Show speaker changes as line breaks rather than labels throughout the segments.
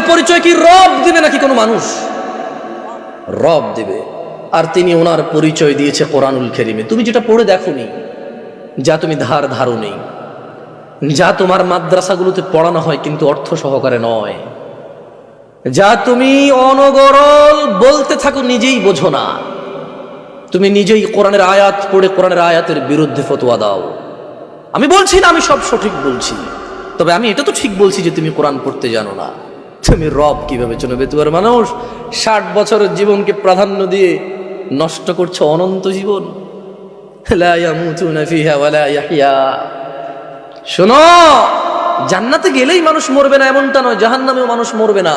পরিচয় কি রব দিবে নাকি কোনো মানুষ? রব দিবে। আর তিনি ওনার পরিচয় দিয়েছে কোরআনুল কারীমে। তুমি যেটা পড়ে দেখোনি, যা তুমি ধারোনি, যা তোমার মাদ্রাসাগুলোতে পড়ানো হয় কিন্তু অর্থ সহকারে নয়, যা তুমি অনগরল বলতে থাকো নিজেই বোঝো না, তুমি নিজেই কোরআনের আয়াত পড়ে কোরআনের আয়াতের বিরুদ্ধে ফতোয়া দাও। আমি বলছি না আমি সব সঠিক বলছি, তবে আমি এটা তো ঠিক বলছি যে তুমি কোরআন পড়তে জানো না। তুমি রব কিভাবে চিনবে? তোমার মানুষ 60 বছরের জীবনকে প্রাধান্য দিয়ে নষ্ট করছো অনন্ত জীবন। লা ইয়ামুতুনা ফিহা ওয়ালা ইয়াহইয়া। শোনো, জান্নাতে গেলেই মানুষ মরবে না এমনটা নয়, জাহান্নামেও মানুষ মরবে না।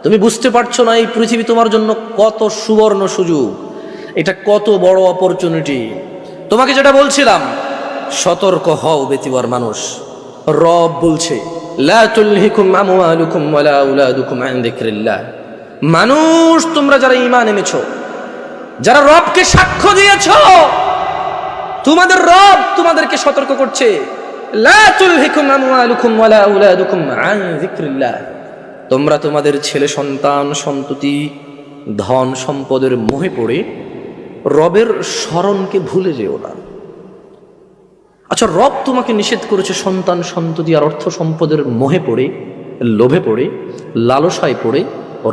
তুমি বুঝতে পারছো না এই পৃথিবী তোমার জন্য কত সুবর্ণ সুযোগ, এটা কত বড় অপরচুনিটি। তোমাকে যেটা বলছিলাম, সতর্ক হও বেতিবার মানুষ। রব বলছে লা তুলহিকুম আমওয়ালুকুম ওয়ালা আওলাদুকুম আন যিকরিল্লাহ। মানুষ তোমরা যারা ঈমান এনেছো, যারা রবকে সাক্ষ্য দিয়েছো, তোমাদের রব তোমাদেরকে সতর্ক করছে, লা তুলহিকুম আমওয়ালুকুম ওয়ালা আওলাদুকুম আন যিকরিল্লাহ। তোমরা তোমাদের ছেলে সন্তান সন্ততি ধন সম্পদের মোহে পড়ে রবের স্মরণকে ভুলে যেও না। আচ্ছা, রব তোমাকে নিষেধ করেছে সন্তান সন্ততি আর অর্থ সম্পদের মোহে পড়ে, লোভে পড়ে, লালসায় পড়ে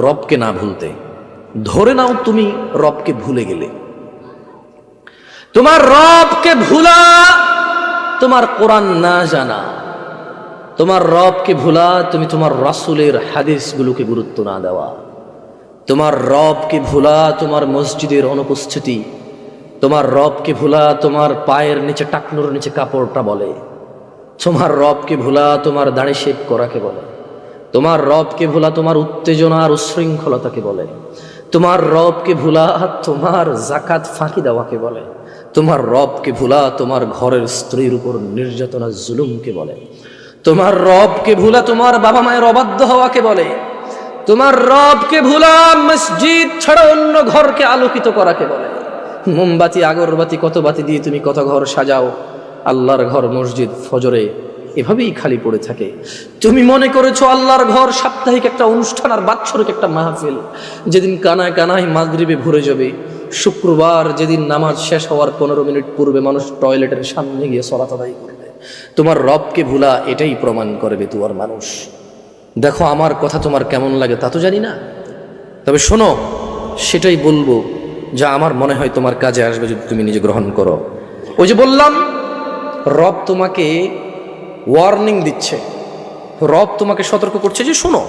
রবকে না ভুলতে। ধরে নাও তুমি রবকে ভুলে গেলে। তোমার রবকে ভুলা তোমার কোরআন না জানা, তোমার রবকে ভুলা তুমি তোমার রাসূলের হাদিসগুলোকে গুরুত্ব না দেওয়া, তোমার রবকে ভুলা তোমার মসজিদের অনুপস্থিতি, তোমার রবকে ভুলা তোমার পায়ের নিচে টাকনুর নিচে কাপড়টা বলে, তোমার রবকে ভুলা তোমার দাড়ি শেভ করাকে বলে, তোমার রবকে ভুলা তোমার উত্তেজনা আর উশৃঙ্খলতাকে বলে, তোমার রবকে ভুলা তোমার যাকাত ফাঁকি দেওয়াকে বলে, তোমার রবকে ভুলা তোমার ঘরের স্ত্রীর উপর নির্যাতনা জুলুমকে বলে, তোমার রবকে ভুলা তোমার বাবা মায়ের অবাধ্য হওয়াকে বলে, তোমার রবকে ভুলা মসজিদ ছাড়া অন্য ঘরকে আলোকিত করাকে বলে। মোমবাতি আগরবাতি কত বাতি দিয়ে তুমি কত ঘর সাজাও, আল্লাহর ঘর মসজিদ ফজরে এভাবেই খালি পড়ে থাকে। তুমি মনে করেছো আল্লাহর ঘর সাপ্তাহিক একটা অনুষ্ঠান আর বাৎসরিক একটা মাহফিল, যেদিন কানায় কানায় মাগরিবে ভরে যাবে। শুক্রবার যেদিন নামাজ শেষ হওয়ার 15 মিনিট পূর্বে মানুষ টয়লেটের সামনে গিয়ে সালাত আদায় করবে। তোমার রবকে ভুলা এটাই প্রমাণ করবে তোমার মানুষ। দেখো, আমার কথা তোমার কেমন লাগে তা তো জানি না, তবে শোনো, সেটাই বলবো যা আমার মনে হয় তোমার কাজে আসবে যদি তুমি নিজে গ্রহণ করো। ওই যে বললাম, রব তোমাকে ওয়ার্নিং দিচ্ছে, রব তোমাকে সতর্ক করছে যে শোনো,